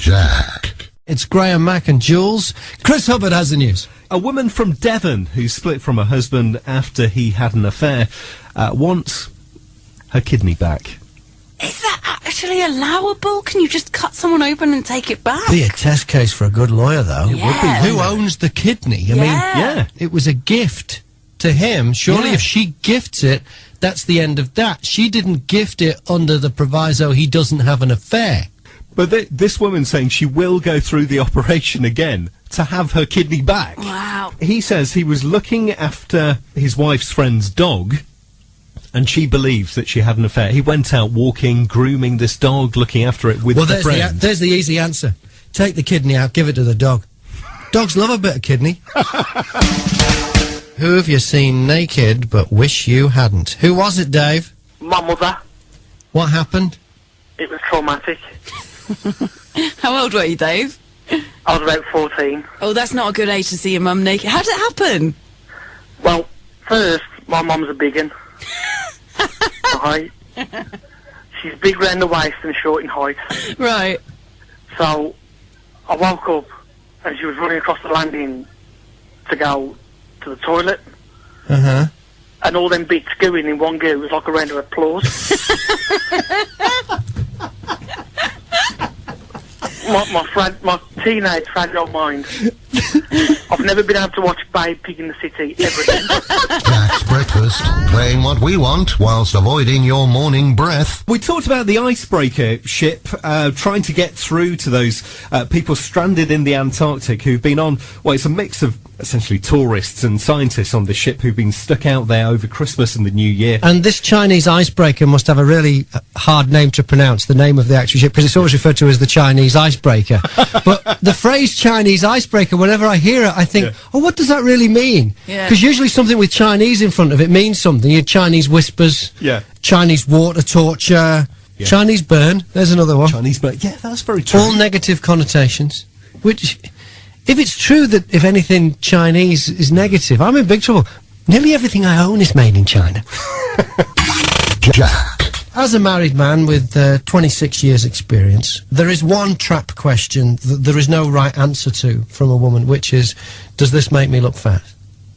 Jack. It's Graham, Mack and Jules. Chris Hubbard has the news. A woman from Devon who split from her husband after he had an affair wants her kidney back. Is that actually allowable? Can you just cut someone open and take it back? Be a test case for a good lawyer, though. Yeah. It would be. Who owns the kidney? I mean, Yeah. it was a gift to him. Surely if she gifts it, that's the end of that. She didn't gift it under the proviso he doesn't have an affair. But this woman's saying she will go through the operation again to have her kidney back. Wow. He says he was looking after his wife's friend's dog, and she believes that she had an affair. He went out walking, grooming this dog, looking after it with the friend. There's the easy answer. Take the kidney out, give it to the dog. Dogs love a bit of kidney. Who have you seen naked but wish you hadn't? Who was it, Dave? My mother. What happened? It was traumatic. How old were you, Dave? I was about 14. Oh, that's not a good age to see your mum naked. How did it happen? Well, first, my mum's a big one. Right? She's big round the waist and short in height. Right. So, I woke up and she was running across the landing to go to the toilet. Uh-huh. And all them bits going in one go. It was like a round of applause. my teenage fragile mind. I've never been able to watch Babe Pig in the City ever again. Jack's Breakfast, playing what we want whilst avoiding your morning breath. We talked about the icebreaker ship trying to get through to those people stranded in the Antarctic who've been on, well, it's a mix of essentially tourists and scientists on the ship who've been stuck out there over Christmas and the New Year. And this Chinese icebreaker must have a really hard name to pronounce, the name of the actual ship, because it's always referred to as the Chinese icebreaker. But the phrase Chinese icebreaker, whenever I hear it, I think, oh, what does that really mean? Because usually something with Chinese in front of it means something. You have Chinese whispers, Chinese water torture, Chinese burn, there's another one. Chinese burn, yeah, that's very true. All negative connotations, which, if it's true that, if anything, Chinese is negative, I'm in big trouble. Nearly everything I own is made in China. Jack. As a married man with 26 years experience, there is one trap question that there is no right answer to from a woman, which is, does this make me look fat?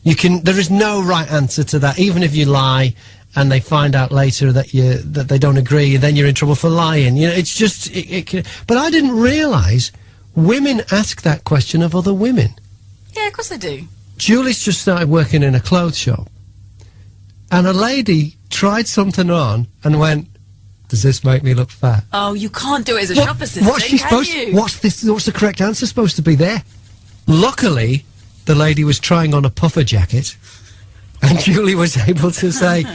There is no right answer to that, even if you lie and they find out later that they don't agree, and then you're in trouble for lying. You know, it's just, but I didn't realise women ask that question of other women. Yeah, of course they do. Julie's just started working in a clothes shop, and a lady tried something on and went, does this make me look fat? Oh, you can't do it as a shop assistant, can you? What's the correct answer supposed to be there? Luckily, the lady was trying on a puffer jacket, and Julie was able to say,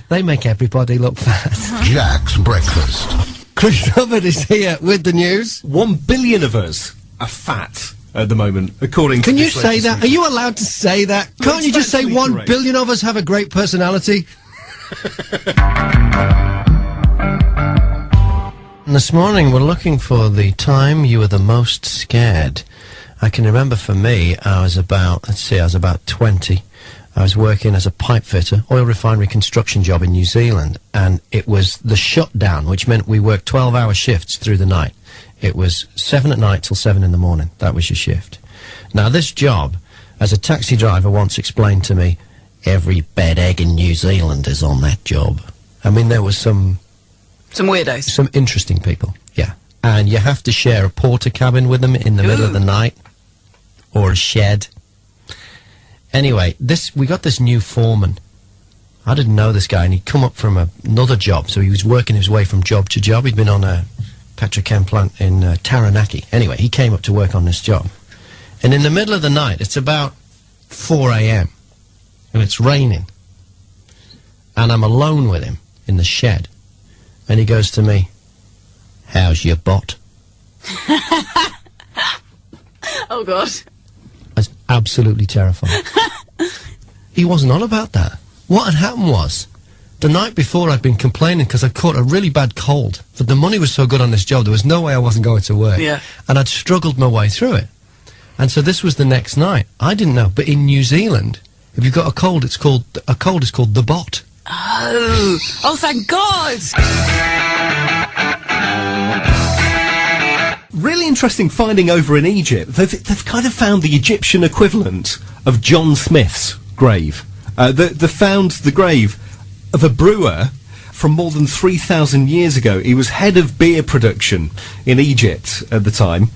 they make everybody look fat. Jack's Breakfast. Chris Hubbard is here with the news. 1 billion of us are fat at the moment, according to Can you this say that? Are you allowed to say that? Well, Can't you just say factually 1 correct. billion of us have a great personality? And this morning we're looking for the time you were the most scared. I can remember for me, I was about 20. I was working as a pipe fitter, oil refinery construction job in New Zealand, and it was the shutdown, which meant we worked 12-hour shifts through the night. It was 7 at night till 7 in the morning. That was your shift. Now, this job, as a taxi driver once explained to me, every bed egg in New Zealand is on that job. I mean, there was some weirdos. Some interesting people, yeah. And you have to share a porter cabin with them in the middle of the night, or a shed. Anyway, we got this new foreman. I didn't know this guy, and he'd come up from another job, so he was working his way from job to job. He'd been on a petrochem plant in Taranaki. Anyway, he came up to work on this job. And in the middle of the night, it's about 4 a.m., and it's raining. And I'm alone with him in the shed. And he goes to me, how's your bot? Oh, God. I was absolutely terrified. He wasn't on about that. What had happened was, the night before I'd been complaining because I'd caught a really bad cold, but the money was so good on this job, there was no way I wasn't going to work. Yeah. And I'd struggled my way through it. And so this was the next night. I didn't know, but in New Zealand, if you've got a cold, is called the bot. Oh, thank God! Really interesting finding over in Egypt. They've kind of found the Egyptian equivalent of John Smith's grave. They found the grave of a brewer from more than 3,000 years ago. He was head of beer production in Egypt at the time.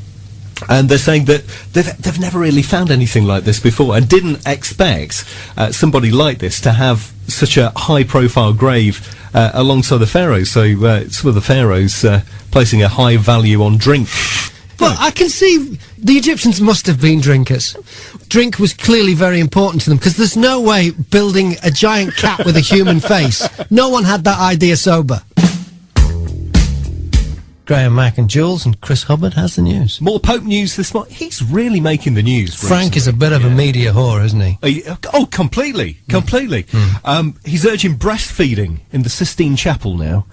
And they're saying that they've never really found anything like this before, and didn't expect somebody like this to have such a high-profile grave alongside the pharaohs. So some of the pharaohs placing a high value on drink. Well, I can see the Egyptians must have been drinkers. Drink was clearly very important to them, because there's no way building a giant cat with a human face. No one had that idea sober. Graham, Mack and Jules, and Chris Hubbard has the news. More Pope news this morning. He's really making the news. Frank is a bit of a media whore, isn't he? Oh, completely. He's urging breastfeeding in the Sistine Chapel now.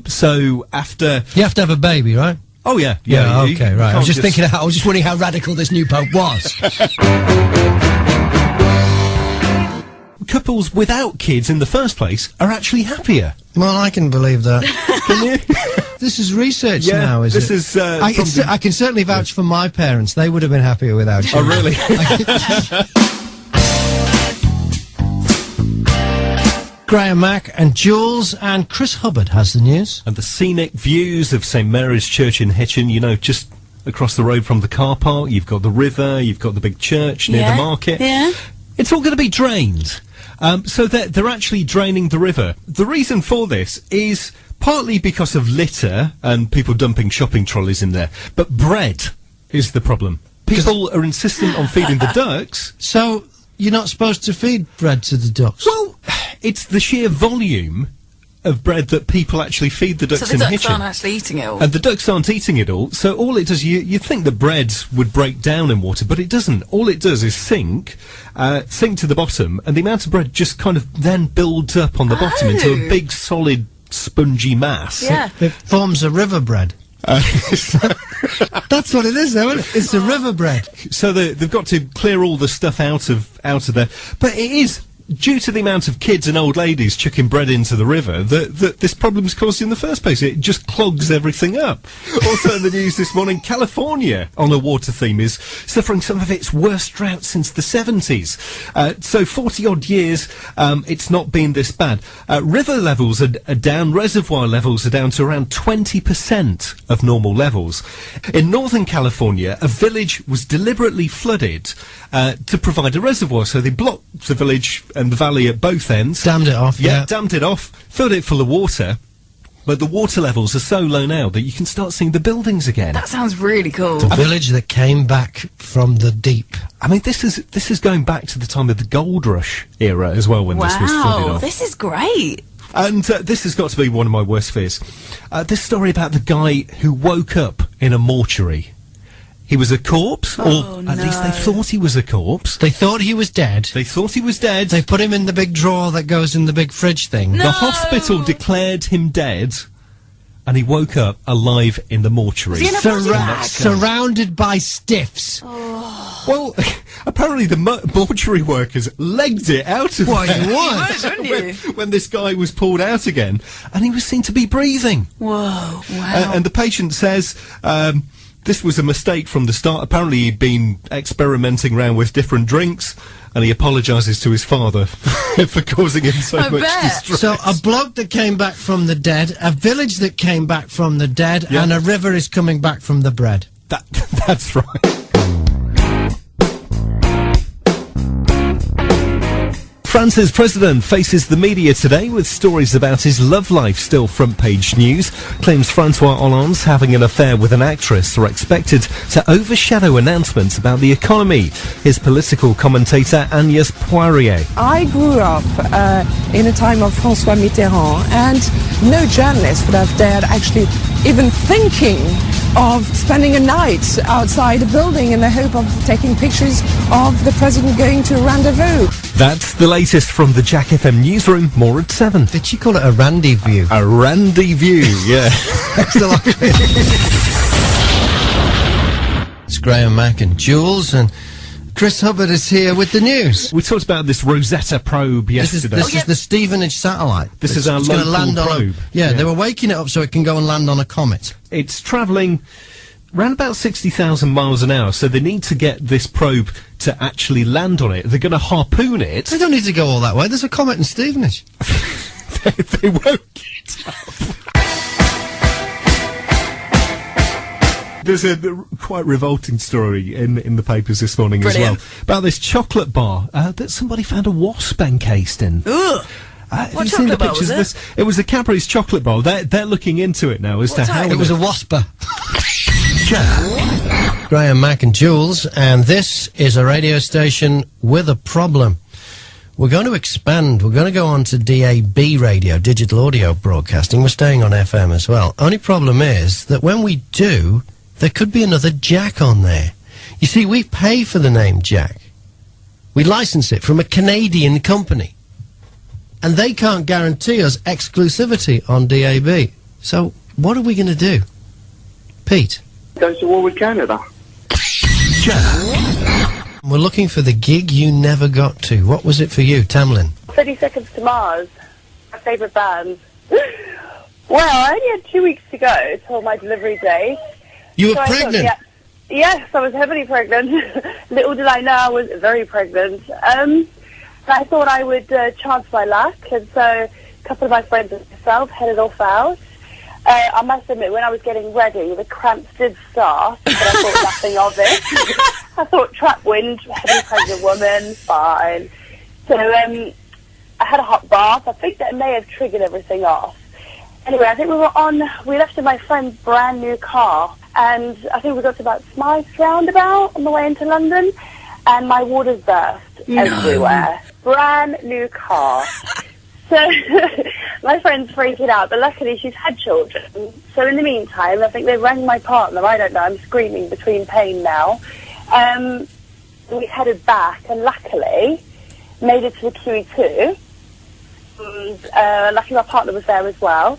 So after... You have to have a baby, right? Oh, yeah. Okay, right. I was just thinking, I was just wondering how radical this new Pope was. Couples without kids in the first place are actually happier. Well, I can believe that. Can you? This is research now, is this it? Is, I can certainly vouch for my parents. They would have been happier without you. Oh, really? Graham, Mack and Jules, and Chris Hubbard has the news. And the scenic views of St Mary's Church in Hitchin, you know, just across the road from the car park, you've got the river, you've got the big church near the market. Yeah. It's all going to be drained. So they're actually draining the river. The reason for this is partly because of litter and people dumping shopping trolleys in there. But bread is the problem. People are insistent on feeding the ducks. So you're not supposed to feed bread to the ducks? Well, it's the sheer volume of bread that people actually feed the ducks in So the ducks Hitchin. aren't actually eating it all? And the ducks aren't eating it all, so all it does, you think the bread would break down in water, but it doesn't. All it does is sink to the bottom, and the amount of bread just kind of then builds up on the bottom into a big, solid, spongy mass. Yeah. It forms a river bread. That's what it is, though, isn't it? It's a river bread. So they've got to clear all the stuff out of there. But it is due to the amount of kids and old ladies chucking bread into the river that this problem's caused in the first place. It just clogs everything up. Also in the news this morning, California, on a water theme, is suffering some of its worst drought since the 70s. So 40-odd years, it's not been this bad. River levels are down, reservoir levels are down to around 20% of normal levels. In Northern California, a village was deliberately flooded to provide a reservoir, so they blocked the village and the valley at both ends. Dammed it off, yeah. Dammed it off, filled it full of water, but the water levels are so low now that you can start seeing the buildings again. That sounds really cool. The village that came back from the deep. I mean, this is going back to the time of the gold rush era as well, when this was flooded Wow, off. this is great. And this has got to be one of my worst fears. This story about the guy who woke up in a mortuary. He was a corpse, or at least they thought he was a corpse. They thought he was dead. They thought he was dead. They put him in the big drawer that goes in the big fridge thing. The hospital declared him dead, and he woke up alive in the mortuary. Was he in a body bag? Surrounded by stiffs. Well, apparently the mortuary workers legged it out of What there. you want? Wouldn't you? when this guy was pulled out again, and he was seen to be breathing. Whoa, wow. And the patient says this was a mistake from the start. Apparently he'd been experimenting around with different drinks, and he apologises to his father for causing him so much distress. So a bloke that came back from the dead, a village that came back from the dead, and a river is coming back from the bread. That's right. France's president faces the media today with stories about his love life still front page news. Claims Francois Hollande's having an affair with an actress are expected to overshadow announcements about the economy. His political commentator Agnès Poirier. I grew up in a time of François Mitterrand, and no journalist would have dared actually even thinking of spending a night outside a building in the hope of taking pictures of the president going to a rendezvous. That's the latest from the JACKfm newsroom. More at 7. Did she call it a randy view? A randy view, yeah. It's Graham, Mack and Jules, and Chris Hubbard is here with the news. We talked about this Rosetta probe yesterday. This is the Stevenage satellite. This is our gonna local land on probe. they were waking it up so it can go and land on a comet. It's travelling, Around about 60,000 miles an hour, so they need to get this probe to actually land on it. They're going to harpoon it. They don't need to go all that way. There's a comet in Stevenage. they won't get up. There's a quite revolting story in the papers this morning as well about this chocolate bar that somebody found a wasp encased in. Ugh. Have What you seen the chocolate bar pictures was of this? It was a Cadbury's chocolate bar. They're looking into it now as to how It was a wasper. Jack. Graham, Mack and Jules, and this is a radio station with a problem. We're going to expand. We're going to go on to DAB radio, digital audio broadcasting. We're staying on FM as well. Only problem is that when we do, there could be another Jack on there. You see, we pay for the name Jack. We license it from a Canadian company. And they can't guarantee us exclusivity on DAB. So what are we going to do? Pete? Goes to war with Canada. Jack. We're looking for the gig you never got to. What was it for you, Tamlin? 30 Seconds to Mars, my favourite band. Well, I only had 2 weeks to go till my delivery day. You were So I thought, pregnant? yes, I was heavily pregnant. Little did I know I was very pregnant. I thought I would chance my luck, and so a couple of my friends and myself headed off out. I must admit, when I was getting ready, the cramps did start, but I thought nothing of it. I thought, trap wind, heavily pregnant woman, fine. So I had a hot bath. I think that may have triggered everything off. Anyway, I think we left in my friend's brand new car, and I think we got to about Smythe roundabout on the way into London, and my waters burst everywhere. Brand new car. So my friend's freaking out, but luckily she's had children. So in the meantime, I think they rang my partner. I don't know, I'm screaming between pain now. We headed back, and luckily made it to the QE2. And, luckily my partner was there as well.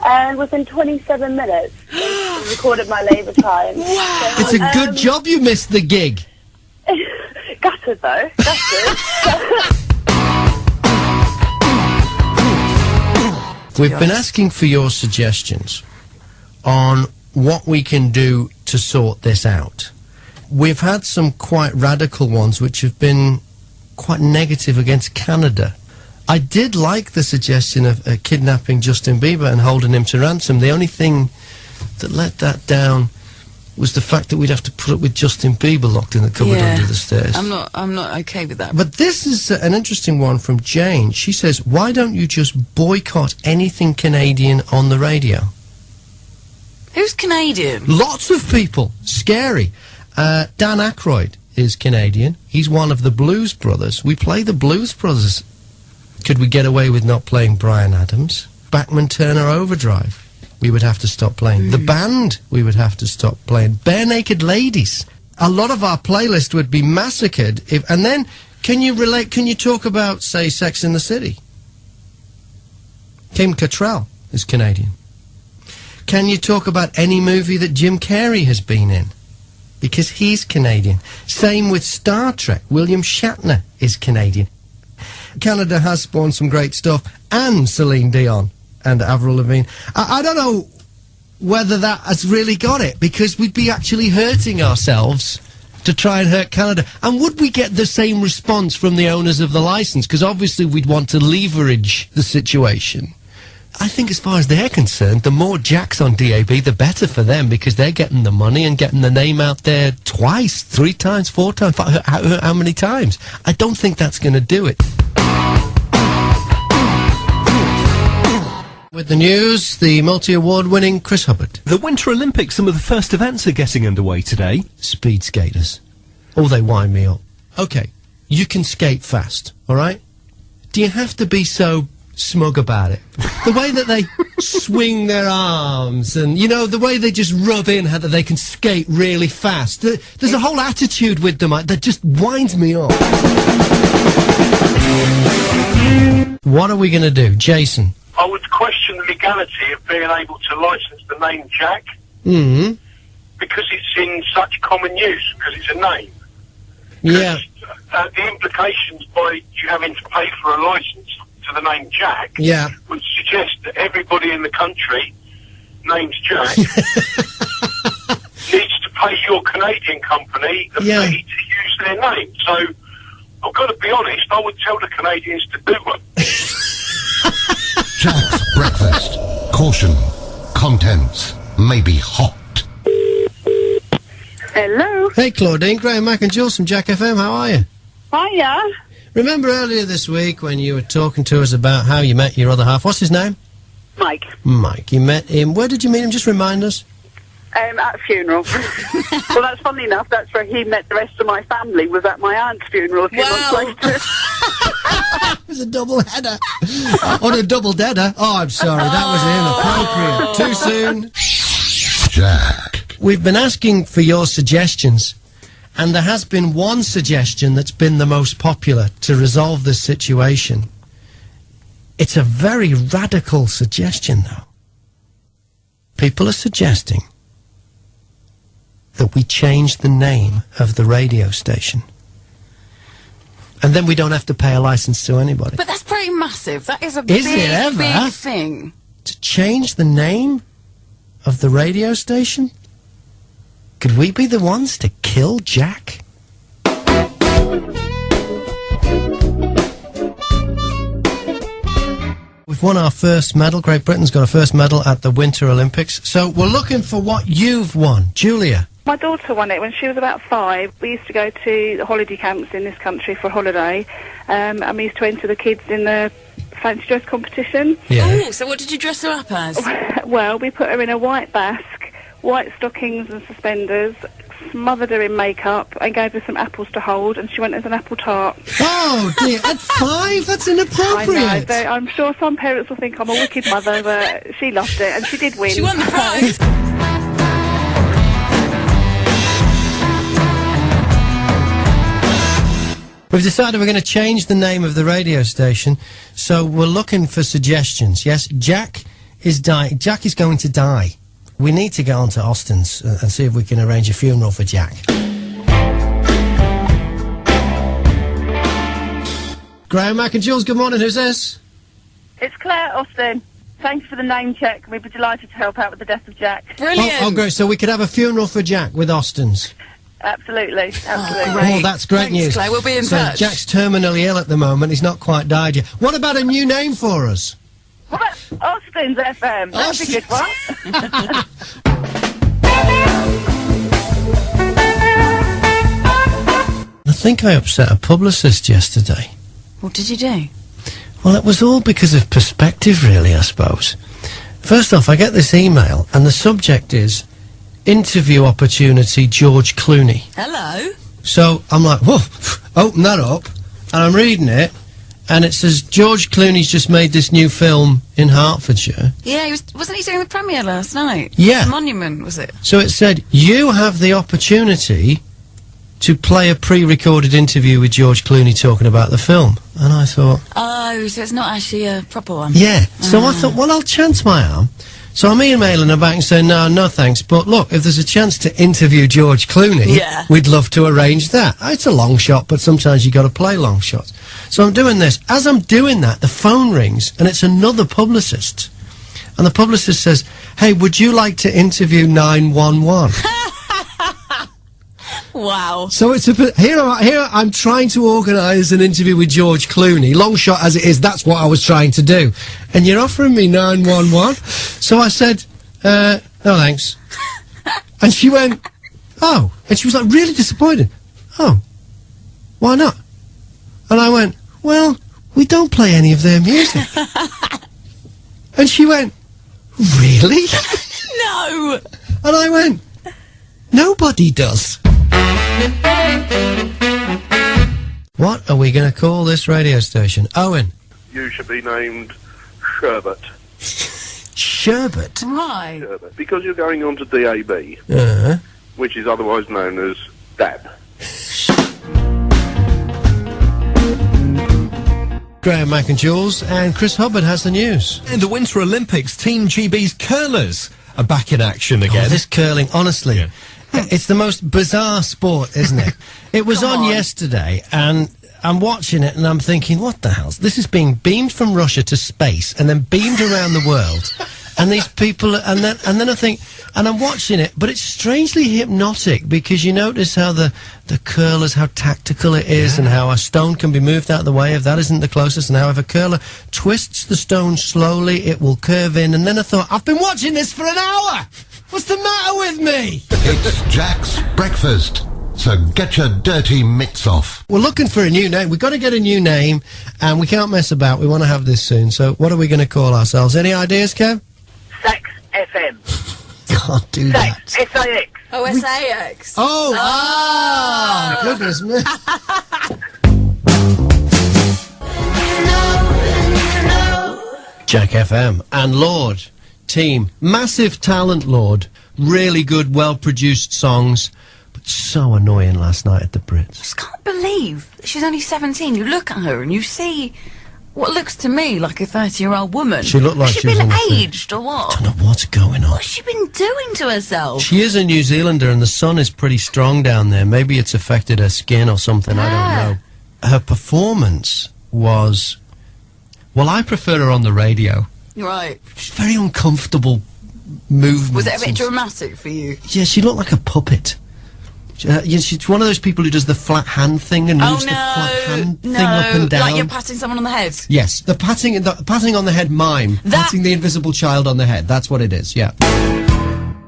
And within 27 minutes, we recorded my labour time. Wow. It's a good job you missed the gig. Gutted though, gutted. We've been asking for your suggestions on what we can do to sort this out. We've had some quite radical ones which have been quite negative against Canada. I did like the suggestion of kidnapping Justin Bieber and holding him to ransom. The only thing that let that down was the fact that we'd have to put up with Justin Bieber locked in the cupboard under the stairs. I'm not okay with that. But this is an interesting one from Jane. She says, why don't you just boycott anything Canadian on the radio? Who's Canadian? Lots of people. Scary. Dan Aykroyd is Canadian. He's one of the Blues Brothers. We play the Blues Brothers. Could we get away with not playing Bryan Adams? Bachman Turner Overdrive. We would have to stop playing. The Band, we would have to stop playing. Bare Naked Ladies. A lot of our playlist would be massacred if... And then, can you talk about, say, Sex in the City? Kim Cattrall is Canadian. Can you talk about any movie that Jim Carrey has been in? Because he's Canadian. Same with Star Trek. William Shatner is Canadian. Canada has spawned some great stuff, and Celine Dion and Avril Lavigne. I don't know whether that has really got it, because we'd be actually hurting ourselves to try and hurt Canada. And would we get the same response from the owners of the licence? Because obviously we'd want to leverage the situation. I think as far as they're concerned, the more Jacks on DAB, the better for them, because they're getting the money and getting the name out there twice, 3 times, 4 times, how many times? I don't think that's going to do it. With the news, the multi-award-winning Chris Hubbard. The Winter Olympics, some of the first events are getting underway today. Speed skaters. Oh, they wind me up. Okay, you can skate fast, all right? Do you have to be so smug about it? The way that they swing their arms and, you know, the way they just rub in how that they can skate really fast. There's a whole attitude with them that just winds me up. What are we going to do? Jason? I would question the legality of being able to license the name Jack. Mm-hmm. Because it's in such common use, because it's a name. Yeah. The implications by you having to pay for a license to the name Jack would suggest that everybody in the country names Jack needs pay your Canadian company the fee to use their name. So I've got to be honest, I would tell the Canadians to do it. Jack's breakfast. Caution. Contents may be hot. Hello. Hey, Claudine, Graham, Mack and Jules from JACKfm. How are you? Hiya. Remember earlier this week when you were talking to us about how you met your other half? What's his name? Mike. Mike. You met him. Where did you meet him? Just remind us. At a funeral. Well, that's funny enough. That's where he met the rest of my family, was at my aunt's funeral a few months later. It was a double header. On a double deader. Oh, I'm sorry. That was inappropriate. Too soon. Jack. We've been asking for your suggestions, and there has been one suggestion that's been the most popular to resolve this situation. It's a very radical suggestion, though. People are suggesting that we change the name of the radio station. And then we don't have to pay a licence to anybody. But that's pretty massive. That is a big thing. To change the name of the radio station? Could we be the ones to kill Jack? We've won our first medal. Great Britain's got a first medal at the Winter Olympics. So we're looking for what you've won. Julia. My daughter won it when she was about 5. We used to go to the holiday camps in this country for a holiday, and we used to enter the kids in the fancy dress competition. Yeah. Oh, so what did you dress her up as? Well, we put her in a white basque, white stockings and suspenders, smothered her in makeup and gave her some apples to hold, and she went as an apple tart. Oh, dear. At 5? That's inappropriate. I know. I'm sure some parents will think I'm a wicked mother, but she loved it, and she did win. She won the prize. We've decided we're going to change the name of the radio station, so we're looking for suggestions. Yes, Jack is Jack is going to die. We need to get on to Austin's and see if we can arrange a funeral for Jack. Graham, Mack and Jules, good morning. Who's this? It's Claire, Austin. Thanks for the name check. We'd be delighted to help out with the death of Jack. Brilliant. Oh, great. So we could have a funeral for Jack with Austin's. Absolutely. Oh, that's great news. Claire, we'll be in touch. Jack's terminally ill at the moment. He's not quite died yet. What about a new name for us? What about Austin's FM? That's a good one. I think I upset a publicist yesterday. What did you do? Well, it was all because of perspective, really, I suppose. First off, I get this email, and the subject is interview opportunity George Clooney. Hello. So I'm like, whoa, open that up, and I'm reading it, and it says George Clooney's just made this new film in Hertfordshire. Yeah, wasn't he doing the premiere last night? Yeah. Monument, was it? So it said, you have the opportunity to play a pre-recorded interview with George Clooney talking about the film. And I thought... Oh, so it's not actually a proper one? Yeah. So I thought, well, I'll chance my arm. So I'm emailing her back and saying, no thanks, but look, if there's a chance to interview George Clooney, we'd love to arrange that. It's a long shot, but sometimes you got to play long shots. So I'm doing this. As I'm doing that, the phone rings, and it's another publicist. And the publicist says, hey, would you like to interview 911? Wow. So it's here I'm trying to organise an interview with George Clooney, long shot as it is, that's what I was trying to do. And you're offering me 911? So I said, no thanks. And she went, oh. And she was like really disappointed. Oh, why not? And I went, well, we don't play any of their music. And she went, really? No. And I went, nobody does. What are we going to call this radio station? Owen? You should be named Sherbet. Sherbet? Why? Sherbet. Because you're going on to DAB, which is otherwise known as DAB. Graham, Mack and Jules, and Chris Hubbard has the news. In the Winter Olympics, Team GB's curlers are back in action again. Oh, this curling, honestly... Yeah. It's the most bizarre sport, isn't it? It was on yesterday, and I'm watching it, and I'm thinking, what the hell? This is being beamed from Russia to space, and then beamed around the world, And these people, and then I think, and I'm watching it, but it's strangely hypnotic because you notice how the curlers, how tactical it is, and how a stone can be moved out of the way if that isn't the closest, and how if a curler twists the stone slowly, it will curve in. And then I thought, I've been watching this for an hour! What's the matter with me? It's Jack's Breakfast. So get your dirty mitts off. We're looking for a new name. We've got to get a new name, and we can't mess about. We want to have this soon. So what are we going to call ourselves? Any ideas, Kev? JACKfm. Can't do that. SAX. Oh, SAX. Oh, goodness me. Jack FM and Lorde team. Massive talent, Lorde. Really good, well-produced songs. So annoying last night at the Brits. I just can't believe she's only 17. You look at her and you see what looks to me like a 30-year-old woman. She looked like Has she was been on the aged or what? I don't know what's going on. What's she been doing to herself? She is a New Zealander and the sun is pretty strong down there. Maybe it's affected her skin or something, I don't know. Her performance was... Well, I prefer her on the radio. Right. She's very uncomfortable movements. Was it a bit dramatic for you? Yeah, she looked like a puppet. She's one of those people who does the flat hand thing and moves the flat hand thing up and down. Like you're patting someone on the head. Yes, the patting on the head mime. Patting the invisible child on the head. That's what it is, yeah.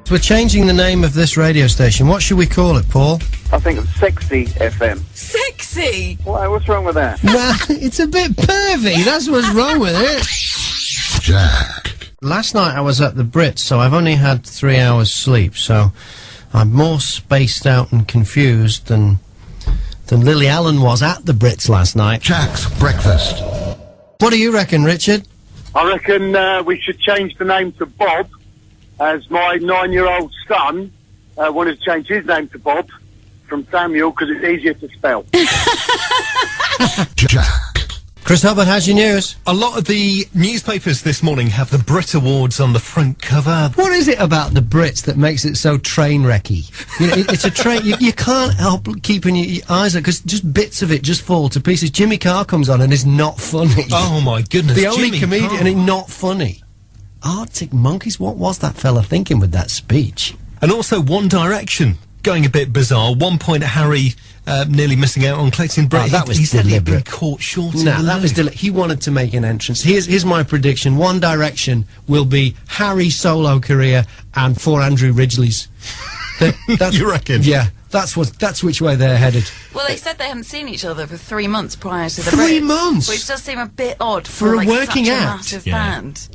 We're changing the name of this radio station. What should we call it, Paul? I think it's Sexy FM. Sexy? Why, what's wrong with that? Nah, it's a bit pervy. That's what's wrong with it. Jack. Last night I was at the Brits, so I've only had 3 hours sleep, so... I'm more spaced out and confused than Lily Allen was at the Brits last night. Jack's Breakfast. What do you reckon, Richard? I reckon we should change the name to Bob, as my 9-year-old son wanted to change his name to Bob from Samuel because it's easier to spell. Jack. Chris Hubbard, how's your news? A lot of the newspapers this morning have the Brit Awards on the front cover. What is it about the Brits that makes it so train-wrecky? You know, it's a train... You can't help keeping your eyes on, because just bits of it just fall to pieces. Jimmy Carr comes on and is not funny. Oh, my goodness. The only Jimmy comedian, Carr. and it's not funny. Arctic Monkeys? What was that fella thinking with that speech? And also One Direction, going a bit bizarre. 1 point Harry nearly missing out on collecting Brit. Oh, that was he said he'd deliberate. been caught short in No, the that loop. was deliberate. He wanted to make an entrance. Here's my prediction. One Direction will be Harry's solo career and 4 Andrew Ridgeley's. That's, You reckon? Yeah, that's which way they're headed. Well, they said they hadn't seen each other for 3 months prior to the 3 Brits, months? which does seem a bit odd For a like, working such act. a massive Yeah. band.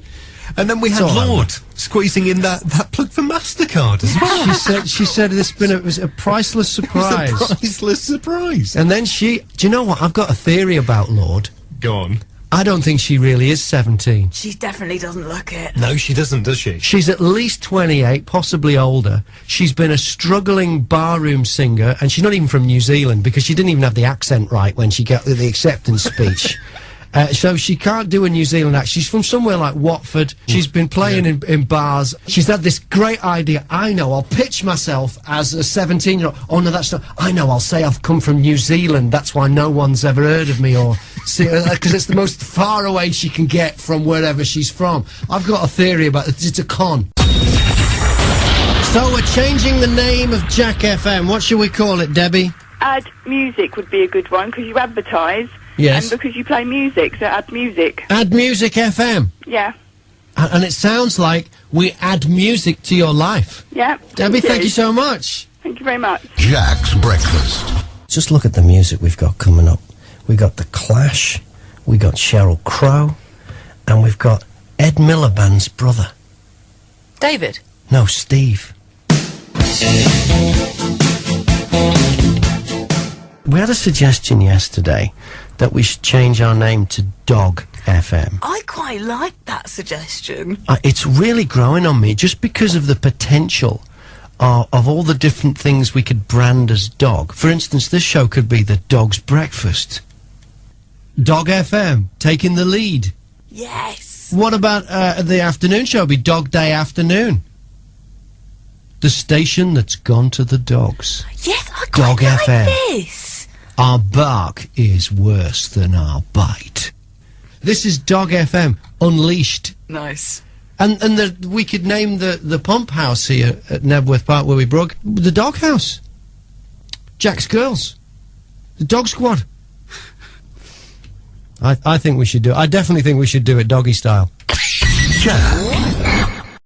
And then we had It's all Lorde squeezing in that plug for MasterCard as well. She said it was a priceless surprise. It was a priceless surprise. And then do you know what? I've got a theory about Lorde. Go on. I don't think she really is 17. She definitely doesn't look it. No, she doesn't, does she? She's at least 28, possibly older. She's been a struggling barroom singer, and she's not even from New Zealand, because she didn't even have the accent right when she got the acceptance speech. So she can't do a New Zealand accent. She's from somewhere like Watford. She's been playing in bars. She's had this great idea. I know, I'll pitch myself as a 17-year-old. Oh, no, that's not... I know, I'll say I've come from New Zealand. That's why no one's ever heard of me, or... Because it's the most far away she can get from wherever she's from. I've got a theory about it. It's a con. So we're changing the name of Jack FM. What should we call it, Debbie? Add music would be a good one, because you advertise. Yes. And because you play music, so add music. Add Music FM. Yeah. And it sounds like we add music to your life. Yeah. Debbie, thank you so much. Thank you very much. Jack's Breakfast. Just look at the music we've got coming up. We got The Clash, we got Sheryl Crow, and we've got Ed Miliband's brother. David? No, Steve. We had a suggestion yesterday that we should change our name to Dog FM. I quite like that suggestion. It's really growing on me, just because of the potential of all the different things we could brand as dog. For instance, this show could be the Dog's Breakfast. Dog FM, taking the lead. Yes. What about the afternoon show? Be Dog Day Afternoon. The station that's gone to the dogs. Yes, I Dog quite like FM. this. Our bark is worse than our bite. This is Dog FM Unleashed. Nice. And we could name the pump house here at Nebworth Park where we broke the dog house. Jack's Girls. The dog squad. I think we should do it. I definitely think we should do it doggy style. Jack